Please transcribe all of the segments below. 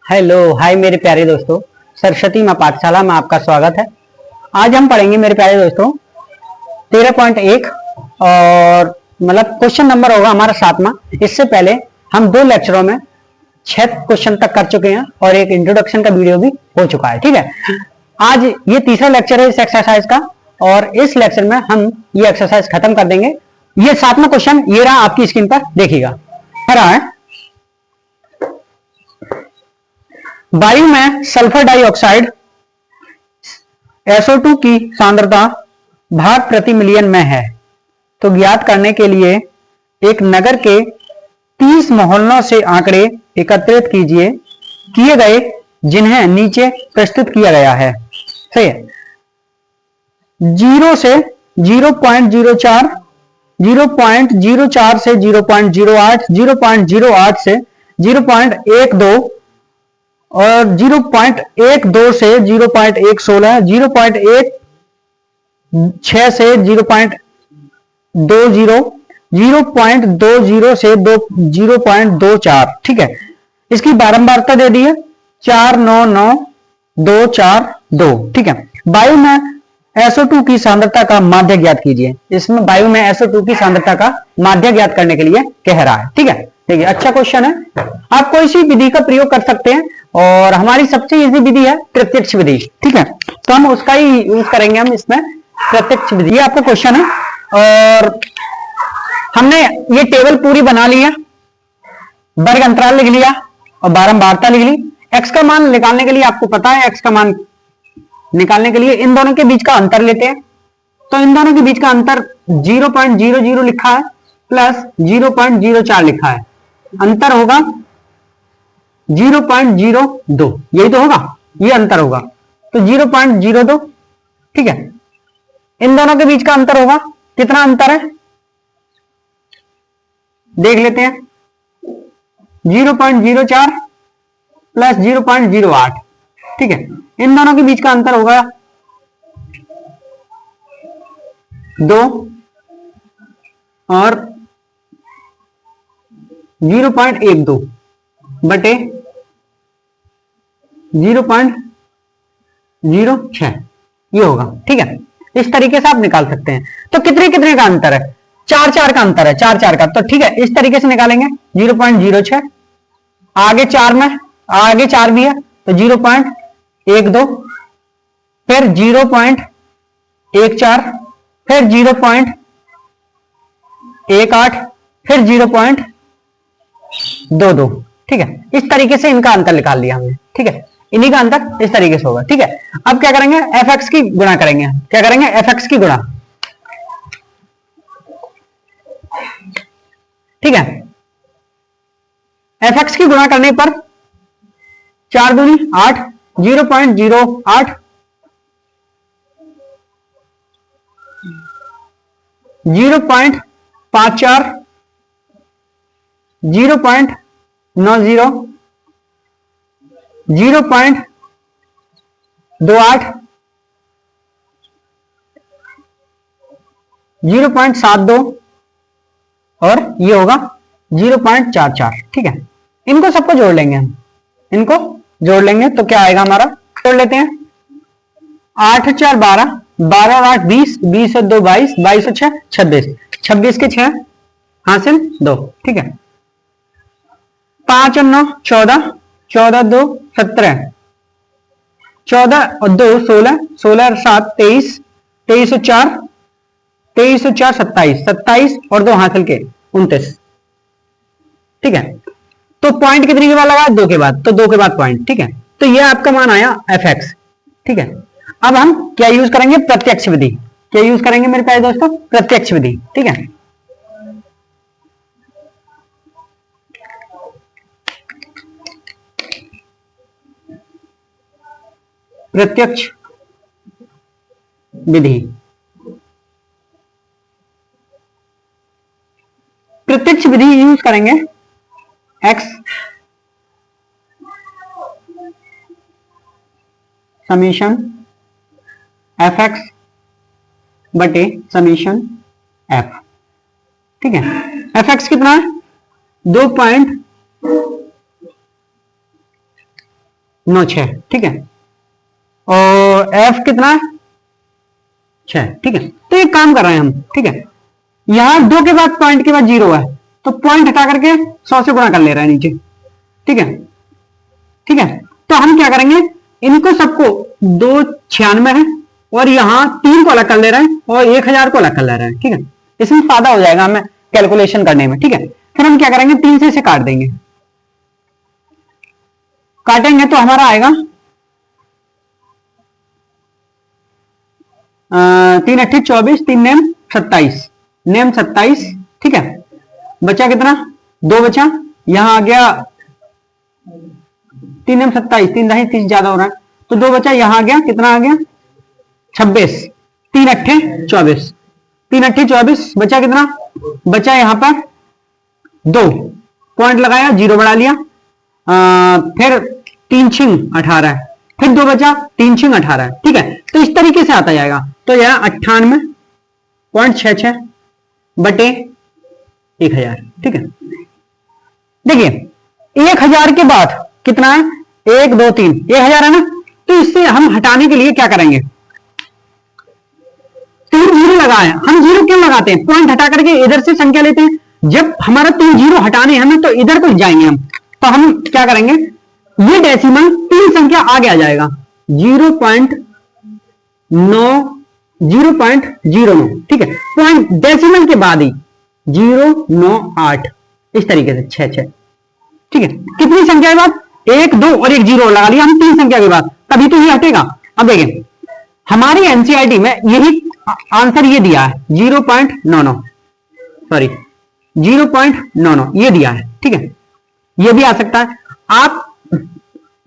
Hello hi मेरे प्यारे दोस्तों, सरस्वती माँ पाठशाला में आपका स्वागत है। आज हम पढ़ेंगे मेरे प्यारे दोस्तों 13.1 और मतलब क्वेश्चन नंबर होगा हमारा 7वां। इससे पहले हम 2 लेक्चरों में 6 क्वेश्चन तक कर चुके हैं और एक इंट्रोडक्शन का वीडियो भी हो चुका है। ठीक है, आज ये तीसरा लेक्चर है इस एक्सरसाइज का और इस लेक्चर में हम ये एक्सरसाइज खत्म कर देंगे। ये 7वां क्वेश्चन ये रहा, आपकी स्क्रीन पर देखिएगा। वायु में सल्फर डाइऑक्साइड SO2 की सांद्रता भाग प्रति मिलियन में है, तो ज्ञात करने के लिए एक नगर के 30 मोहल्लों से आंकड़े एकत्रित कीजिए, किए गए जिन्हें नीचे प्रस्तुत किया गया है। सही है। 0 से 0.04, 0.04 से 0.08, 0.08 से 0.12 और 0.12 से 0.116, 0.16 से 0.20, 0.20 से 0.24। ठीक है, इसकी बारंबारता दे दी है 499242। ठीक है, वायु में SO2 की सांद्रता का माध्य ज्ञात कीजिए। इसमें वायु में SO2 की सांद्रता का माध्य ज्ञात करने के लिए कह रहा है। ठीक है, देखिए अच्छा क्वेश्चन है। आप कोई सी विधि का प्रयोग कर सकते हैं और हमारी सबसे इजी विधि है प्रत्यक्ष विधि। ठीक है, तो हम उसका ही यूज करेंगे हम इसमें, प्रत्यक्ष विधि। ये आपका क्वेश्चन है और हमने ये टेबल पूरी बना ली है, वर्ग अंतराल लिख लिया और बारंबारता लिख ली। एक्स का मान निकालने के लिए आपको पता है, एक्स का मान निकालने के लिए इन दोनों के बीच का अंतर लेते हैं। तो इन दोनों के बीच का अंतर 0.00 लिखा है प्लस 0.04 लिखा है, अंतर होगा 0.02। यही तो होगा, ये अंतर होगा तो 0.02। ठीक है, इन दोनों के बीच का अंतर होगा, कितना अंतर है देख लेते हैं। 0.04 प्लस 0.08। ठीक है, इन दोनों के बीच का अंतर होगा 2 और 0.12 बटे 0.06 ये होगा। ठीक है, इस तरीके से आप निकाल सकते हैं। तो कितने कितने का अंतर है? 4 का अंतर है, 4 का। तो ठीक है, इस तरीके से निकालेंगे 0.06, आगे 4 में आगे 4 भी है तो 0.12, फिर 0.14, फिर 0.18, फिर 0.22। ठीक है, इस तरीके से इनका अंतर निकाल लिया हमने। ठीक है, इन्हीं का अंतर इस तरीके से होगा। ठीक है, अब क्या करेंगे, fx की गुणा करेंगे। क्या करेंगे, fx की गुणा। ठीक है, fx की गुणा करने पर 4 दूनी 8, 0.08, 0.54, 0.90, 0.28, 0.72 और ये होगा 0.44। ठीक है, इनको सबको जोड़ लेंगे हम, इनको जोड़ लेंगे तो क्या आएगा हमारा, जोड़ लेते हैं। 8 4 12, 12 8 20, 20 और 2 22, 22 और 6 26, 26 के 6 हासिल 2। ठीक है, 5 और 9 14, 14 2 17, 14 और 2 16, 16 और 7 23, 23 और 4 27, 27 और 2 हासिल के 29। ठीक है, तो पॉइंट कितने के बाद लगा, 2 के बाद, तो 2 के बाद पॉइंट। ठीक है, तो ये आपका मान आया fx। ठीक है, अब हम क्या यूज करेंगे, प्रत्यक्ष विधि। क्या यूज करेंगे मेरे प्यारे दोस्तों, प्रत्यक्ष विधि। ठीक है, प्रत्यक्ष विधि। प्रत्यक्ष विधि यूज करेंगे x समीशन fx बटे समीशन f। ठीक है, fx कितना है, 9 6, ठीक है। और F कितना है 6, ठीक है। तो एक काम कर रहे हैं हम, ठीक है, यहां 2 के बाद पॉइंट के बाद 0 है, तो पॉइंट हटा करके 100 से गुणा कर ले रहे हैं नीचे, ठीक है, ठीक है। तो हम क्या करेंगे, इनको सबको 296 है और यहां 3 को अलग कर ले रहे हैं और 1000 को अलग कर ले रहे हैं, ठीक है। इसमें फायदा हो जाएगा हमें कैलकुलेशन करने में, ठीक है। फिर हम क्या करेंगे, 3 से इसे काट देंगे, काटेंगे तो हमारा आएगा 3 8 24, 3 नेम 27, नेम 27, ठीक है। बचा कितना, 2 बचा, यहां आ गया 3 नेम 27, 3 दही 30 ज्यादा हो रहा है, तो 2 बचा, यहां आ गया कितना आ गया 26, 3 अट्ठे 24, 3 अट्ठे 24, बचा कितना, बचा यहां पर 2, पॉइंट लगाया 0 बढ़ा लिया, फिर 3 छिंग 18, फिर 2 बचा, 3 छिंग 18, ठीक है। तो इस तरीके से आता जाएगा, तो यह 98.66 बटे 1000, ठीक है। देखिए 1000 के बाद कितना है, 1 2 3, 1000 है ना, तो इससे हम हटाने के लिए क्या करेंगे, 3 जीरो लगाए, हम जीरो क्यों लगाते हैं, पॉइंट हटा करके इधर से संख्या लेते हैं, जब हमारा 3 जीरो हटाने हैं ना तो इधर को जाएंगे हम, तो हम क्या करेंगे, ये डेसिमल 3 संख्या आगे आ जाएगा, 0.09, ठीक है। पॉइंट डेसिमल के बाद ही 098, इस तरीके से 6 ठीक है। कितनी संख्या के बाद, 1 2 और 1 0 लगा लिया हम 3 संख्या के बाद, तभी तो ये हटेगा। अब देखें हमारी एनसीईआरटी में यही आंसर ये दिया है 0.99, सॉरी 0.99 ये दिया है, ठीक है। ये भी आ सकता है, आप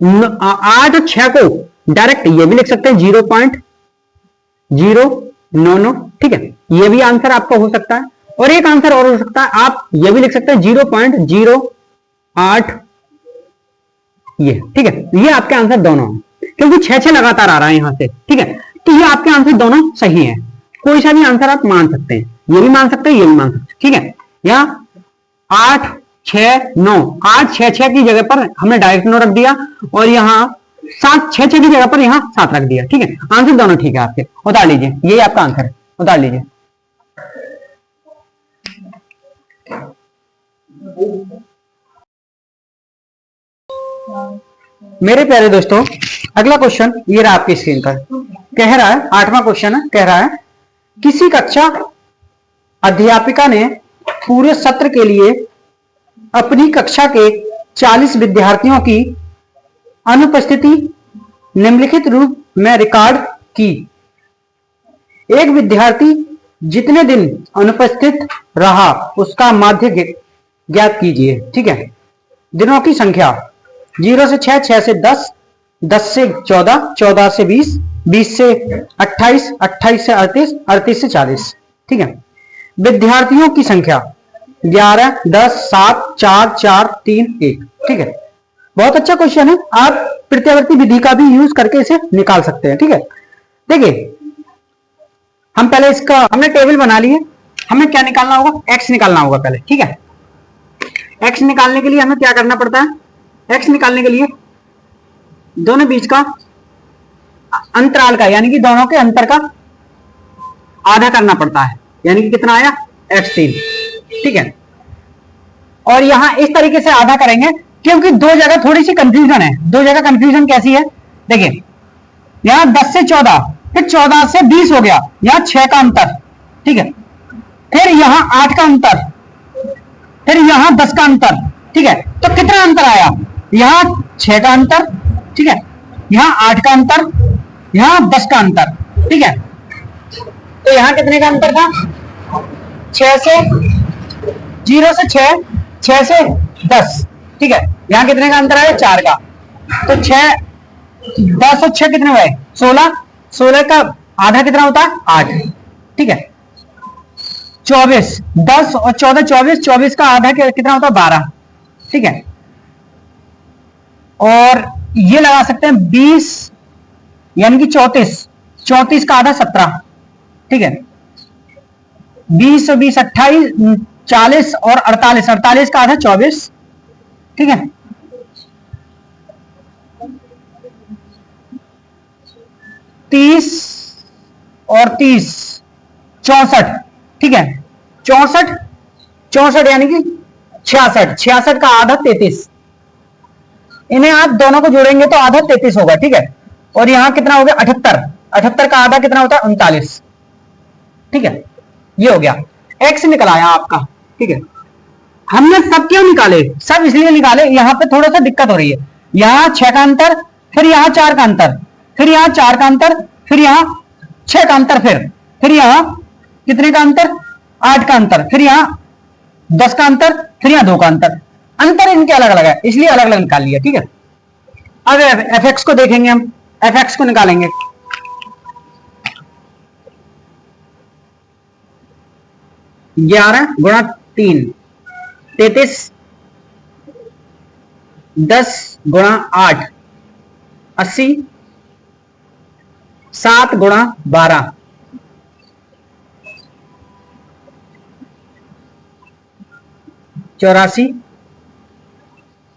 8 और 6 को डायरेक्ट ये भी लिख सकते हैं 0.099, ठीक है। ये भी आंसर आपका हो सकता है, और एक आंसर और हो सकता है, आप ये भी लिख सकते हैं 0.08 ये, ठीक है। ये आपके आंसर दोनों हैं, क्योंकि 6 लगातार आ रहा है यहां से, ठीक है। तो ये आपके आंसर दोनों सही हैं, कोई सा भी आंसर आप मान सकते हैं, ये भी मान सकते हैं, ये भी मान सकते हैं, ठीक है। यहां 8 6 9, 8 6 6 की जगह पर हमने डायरेक्ट 9 रख दिया, और यहां 7 6 6 की जगह पर यहां 7 रख दिया, ठीक है। आंसर दोनों ठीक है आपके, उतार लीजिए, यही आपका आंसर है, उतार लीजिए। मेरे प्यारे दोस्तों, अगला क्वेश्चन ये रहा आपकी स्क्रीन पर, कह रहा है 8वां क्वेश्चन है, कह रहा है किसी कक्षा अध्यापिका ने पूरे सत्र के लिए अपनी कक्षा के 40 विद्यार्थियों की अनुपस्थिति निम्नलिखित रूप में रिकॉर्ड की। एक विद्यार्थी जितने दिन अनुपस्थित रहा उसका माध्य ज्ञात कीजिए, ठीक है। दिनों की संख्या 0 से 6, 6 से 10, 10 से 14, 14 से 20, 20 से 28, 28 से 38, 38 से 40, ठीक है। विद्यार्थियों की संख्या 11, 10, 7, 4, 4, 3, 1, ठीक है। बहुत अच्छा क्वेश्चन है, आप प्रत्यावर्ती विधि का भी यूज करके इसे निकाल सकते हैं, ठीक है। देखिए हम पहले इसका हमने टेबल बना ली है, हमें क्या निकालना होगा, x निकालना होगा पहले, ठीक है। x निकालने के लिए हमें क्या करना पड़ता है, x निकालने के लिए दोनों बीच का अंतराल का, यानी कि दोनों के अंतर का आधा करना पड़ता है, यानी कि कितना आया x3, ठीक है। और यहां इस तरीके से आधा करेंगे, क्योंकि दो जगह थोड़ी सी कंफ्यूजन है, दो जगह कंफ्यूजन कैसी है, देखिए यहां 10 से 14, फिर 14 से 20 हो गया, यहां 6 का अंतर, ठीक है। फिर यहां 8 का अंतर, फिर यहां 10 का अंतर, ठीक है। तो कितना अंतर आया, यहां 6 का अंतर, ठीक है, यहां 8 का अंतर, यहां 10 का अंतर, ठीक है। तो यहां कितने का अंतर था, 6 से 0 से 6, 6 से 10, ठीक है। यहां कितने का अंतर आया, 4 का, तो 6 10 और 6 कितने हुए, 16, 16 का आधा कितना होता है, 8, ठीक है। 24, 10 और 14 24, 24 का आधा कितना होता है, 12, ठीक है। और ये लगा सकते हैं 20, यानी कि 34, 34 का आधा 17, ठीक है। 20 और 20 28, 40 और 48, 48 का आधा 24, ठीक है। 30 और 30 64, ठीक है। 64 64 यानी कि 66, 66 का आधा 33, इन्हें आप दोनों को जोड़ेंगे तो आधा 33 होगा, ठीक है। और यहां कितना हो गया 78, 78 का आधा कितना होता है 39, ठीक है। ये हो गया, एक्स निकल आया आपका, ठीक है। हमने सब क्यों निकाले, सब इसलिए निकाले, यहां पे थोड़ा सा दिक्कत हो रही है। यहां 6 का अंतर, फिर यहां 4 का अंतर, फिर यहां 4 का अंतर, फिर यहां 6 का अंतर, फिर यहां कितने का अंतर 8 का अंतर, फिर यहां 10 का अंतर, फिर यहां 2 का अंतर, अंतर इनके अलग अलग है, इसलिए अलग अलग निकाल लिया, ठीक है। अब एफ एक्स को देखेंगे, हम एफ एक्स को निकालेंगे। ग्यारह गुणा 3 33, 10 गुणा 8 80, 7 गुणा 12 84,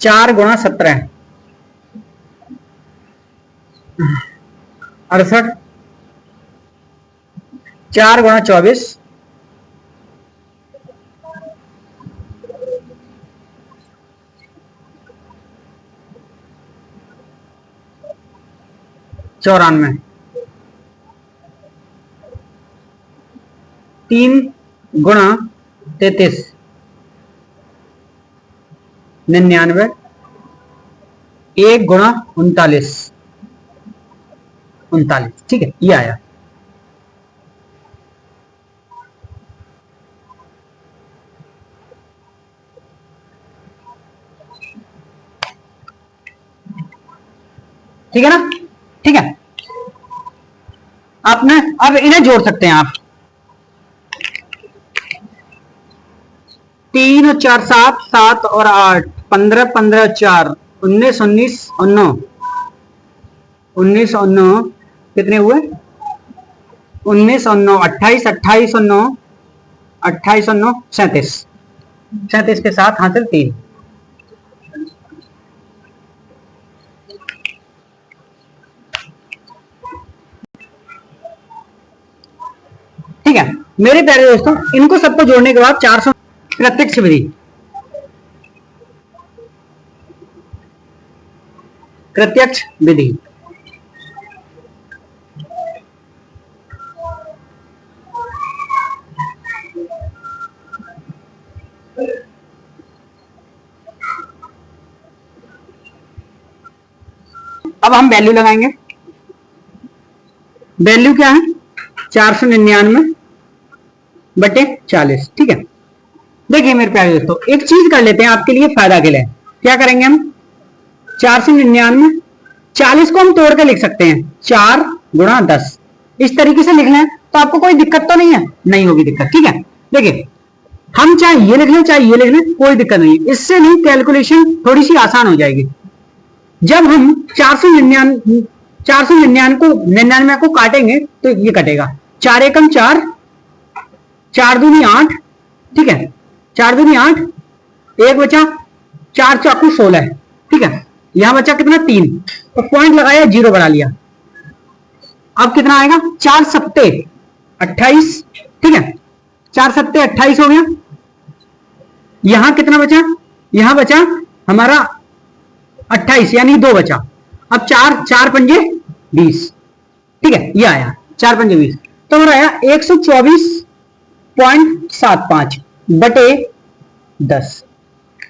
4 गुणा 17 68, 4 गुणा 24 94, 3 गुणा 33 99, 1 गुणा 39 39, ठीक है। ये आया। ठीक है ना, ठीक है। आपने अब इन्हें जोड़ सकते हैं आप, 3 और 4 7, 7 और 8 15, 15 4 19, 19 19 19 19 कितने हुए 19 और 9 28, 28 और 9 28 और 9 37, 37 के साथ हासिल 3। ठीक है मेरे प्यारे दोस्तों, इनको सबको जोड़ने के बाद 400 प्रत्यक्ष विधि, प्रत्यक्ष विधि अब हम वैल्यू लगाएंगे। वैल्यू क्या है 499 बटे 40, ठीक है। देखिए मेरे प्यारे दोस्तों, एक चीज कर लेते हैं आपके लिए फायदा के लिए। क्या करेंगे हम 499, 40 को हम तोड़ के लिख सकते हैं 4 गुणा 10, इस तरीके से लिख लें तो आपको कोई दिक्कत तो नहीं है, नहीं होगी दिक्कत, ठीक है। देखिए हम चाहे ये लिख लें चाहे ये लिख लें, कोई दिक्कत नहीं है, इससे नहीं कैलकुलेशन थोड़ी सी आसान हो जाएगी। जब हम 499 को काटेंगे तो ये कटेगा 4 एकम 4, 4 दूनी 8, ठीक है, 4 दूनी 8, एक बचा 4 चाकू 16, ठीक है। यहां बचा कितना 3, तो पॉइंट लगाया 0 बढ़ा लिया। अब कितना आएगा 4 सत्ते 28, ठीक है, 4 सत्ते 28 हो गया। यहां कितना बचा, यहां बचा हमारा 28 यानी 2 बचा। अब 4 पंजे 20, ठीक है, ये आया 4 पंजे 20, तो हमारा आया 124.75 बटे 10,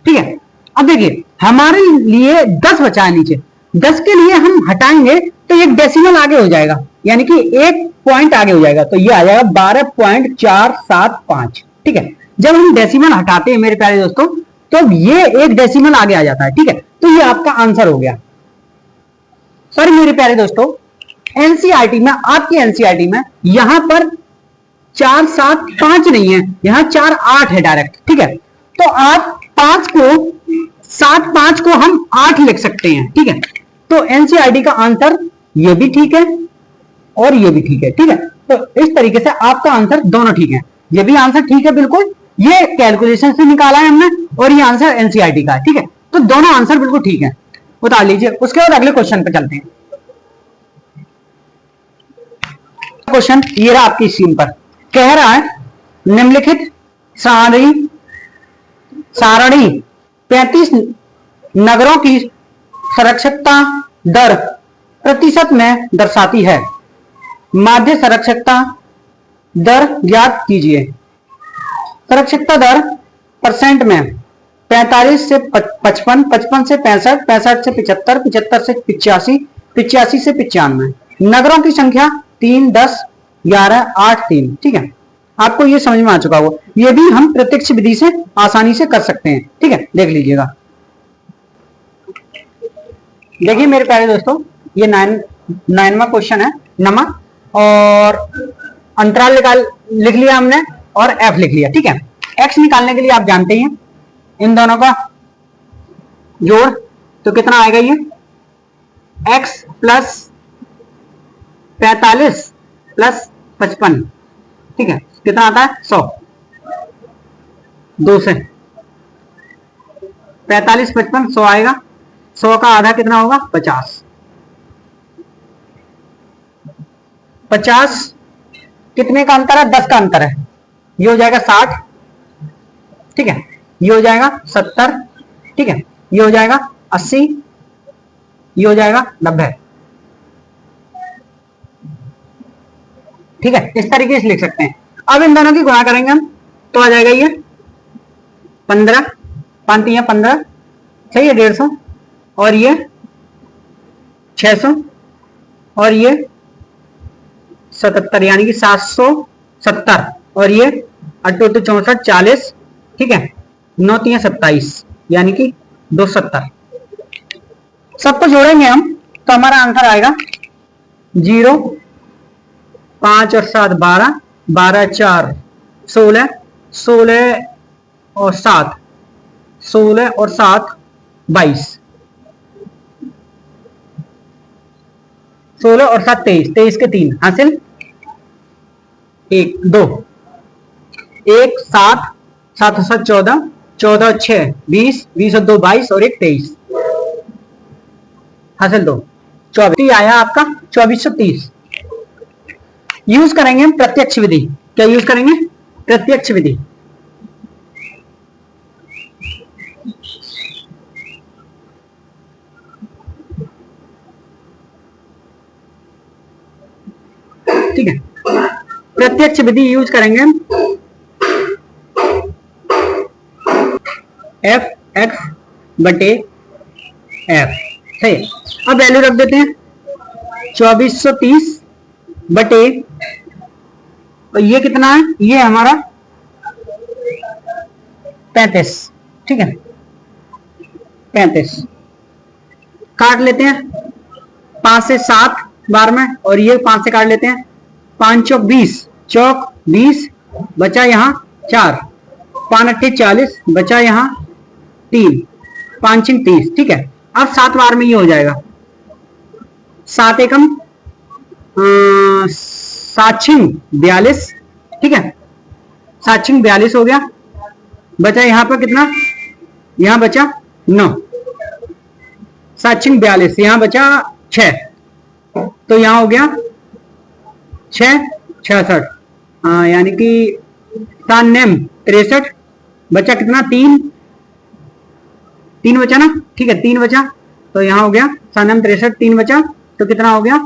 ठीक है। अब देखिए हमारे लिए 10 बचा है नीचे, 10 के लिए हम हटाएंगे तो एक डेसिमल आगे हो जाएगा, यानी कि एक पॉइंट आगे हो जाएगा, तो ये आ जाएगा 12.475, ठीक है। जब हम डेसिमल हटाते हैं मेरे प्यारे दोस्तों तो ये एक डेसिमल आगे आ जाता है, ठीक है। तो ये आपका आंसर हो गया। पर मेरे प्यारे दोस्तों एनसीईआरटी में, आपकी एनसीईआरटी में यहां पर 4 7 5 नहीं है, यहां 4 8 है डायरेक्ट, ठीक है। तो आप 5 को 7 5 को हम 8 लिख सकते हैं, ठीक है। तो एनसीईआरटी का आंसर ये भी ठीक है और ये भी ठीक है, ठीक है। तो इस तरीके से आपका आंसर दोनों ठीक है, ये भी आंसर ठीक है बिल्कुल, ये कैलकुलेशन से निकाला है हमने, और ये आंसर एनसीईआरटी का है, ठीक है। तो दोनों आंसर बिल्कुल ठीक है, उतार लीजिए। उसके बाद अगले क्वेश्चन पे चलते हैं। क्वेश्चन ये रहा आपकी स्क्रीन पर, कह रहा है निम्नलिखित सारणी 35 नगरों की सुरक्षितता दर प्रतिशत में दर्शाती है। माध्य सुरक्षितता दर ज्ञात कीजिए। सुरक्षितता दर परसेंट में 45 से 55, 55 से 65, 65 से 75, 75 से 85, 85 से 95। नगरों की संख्या 3, 10, 11, 8, 3। ठीक है, आपको ये समझ में आ चुका होगा। ये भी हम प्रत्यक्ष विधि से आसानी से कर सकते हैं। ठीक है, देख लीजिएगा। देखिए मेरे प्यारे दोस्तों, ये 9वां क्वेश्चन है नमा, और अंतराल लिख लिया हमने और एफ लिख लिया। ठीक है, एक्स निकालने के लिए आप जानते हैं इन दोनों का जोड़, तो कितना आएगा ये एक्स प्लस 45 प्लस 55। ठीक है, कितना आता है 100। 2 से 45, 55, 100 आएगा। 100 का आधा कितना होगा 50। 50 कितने का अंतर है, 10 का अंतर है। ये हो जाएगा 60। ठीक है, ये हो जाएगा 70। ठीक है, ये हो जाएगा 80, ये हो जाएगा 90। ठीक है, इस तरीके से लिख सकते हैं। अब इन दोनों की गुणा करेंगे हम, तो आ जाएगा ये 15, 5 या 15, सही है 150, और ये 600, और ये 77 यानी कि 770, और ये 8 64 40। ठीक है, 9 3 27 यानी कि 270। सबको जोड़ेंगे हम तो हमारा आंसर आएगा 0, 5 और 7 12, 12 4 16, 16 और 7 16 और 7 22, 16 और 7 23, 23 के 3 हासिल 1 2, 1 7 7 7 14, 14 और 6 20, 20 और 2 22, और 1 23 हासिल 2 24 आया आपका 2430। यूज करेंगे हम प्रत्यक्ष विधि। क्या यूज करेंगे, प्रत्यक्ष विधि। ठीक है, प्रत्यक्ष विधि यूज करेंगे हम। एफ एक्स बटे एफ, सही। अब वैल्यू रख देते हैं 2430 बटे, और ये कितना है, ये हमारा 35। ठीक है, 35 काट लेते हैं 5 से 7 बार में, और ये 5 से काट लेते हैं। 5 चौक 20, चौक 20, बचा यहाँ 4, 5 अट्ठे 40, बचा यहाँ 3, 5 छिंग 30। ठीक है, अब 7 बार में ये हो जाएगा 7 एकम 7 छिंग 42। ठीक है, 7 छिंग 42 हो गया। बचा यहाँ पर कितना, यहाँ बचा 9, 7 छिंग 42, यहाँ बचा 6, तो यहाँ हो गया 6 66, यानी कि 7 नेम 63, बचा कितना 3 बचा ना। ठीक है, 3 बचा, तो यहाँ हो गया 7 नेम 63, 3 बचा, तो कितना हो गया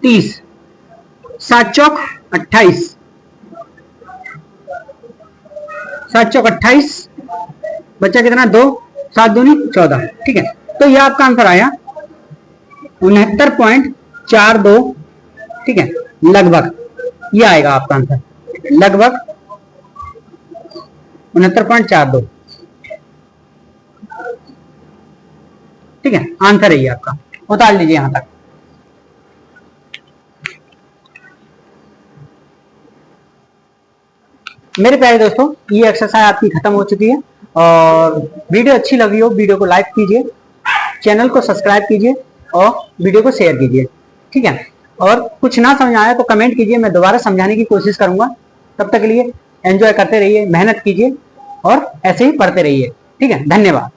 30, 7 चौक 28, 7 चौक 28, बचा कितना 2, 7 दूनी 14। ठीक है, तो यह आपका आंसर आया 69.42। ठीक है, लगभग ये आएगा आपका आंसर, लगभग 69.42। ठीक है, आंसर है ये आपका, उतार लीजिए यहां तक। मेरे प्यारे दोस्तों, ये एक्सरसाइज आपकी खत्म हो चुकी है, और वीडियो अच्छी लगी हो वीडियो को लाइक कीजिए, चैनल को सब्सक्राइब कीजिए और वीडियो को शेयर कीजिए। ठीक है, और कुछ ना समझ आया तो कमेंट कीजिए, मैं दोबारा समझाने की कोशिश करूंगा। तब तक के लिए एंजॉय करते रहिए, मेहनत कीजिए और ऐसे ही पढ़ते रहिए। ठीक है, धन्यवाद।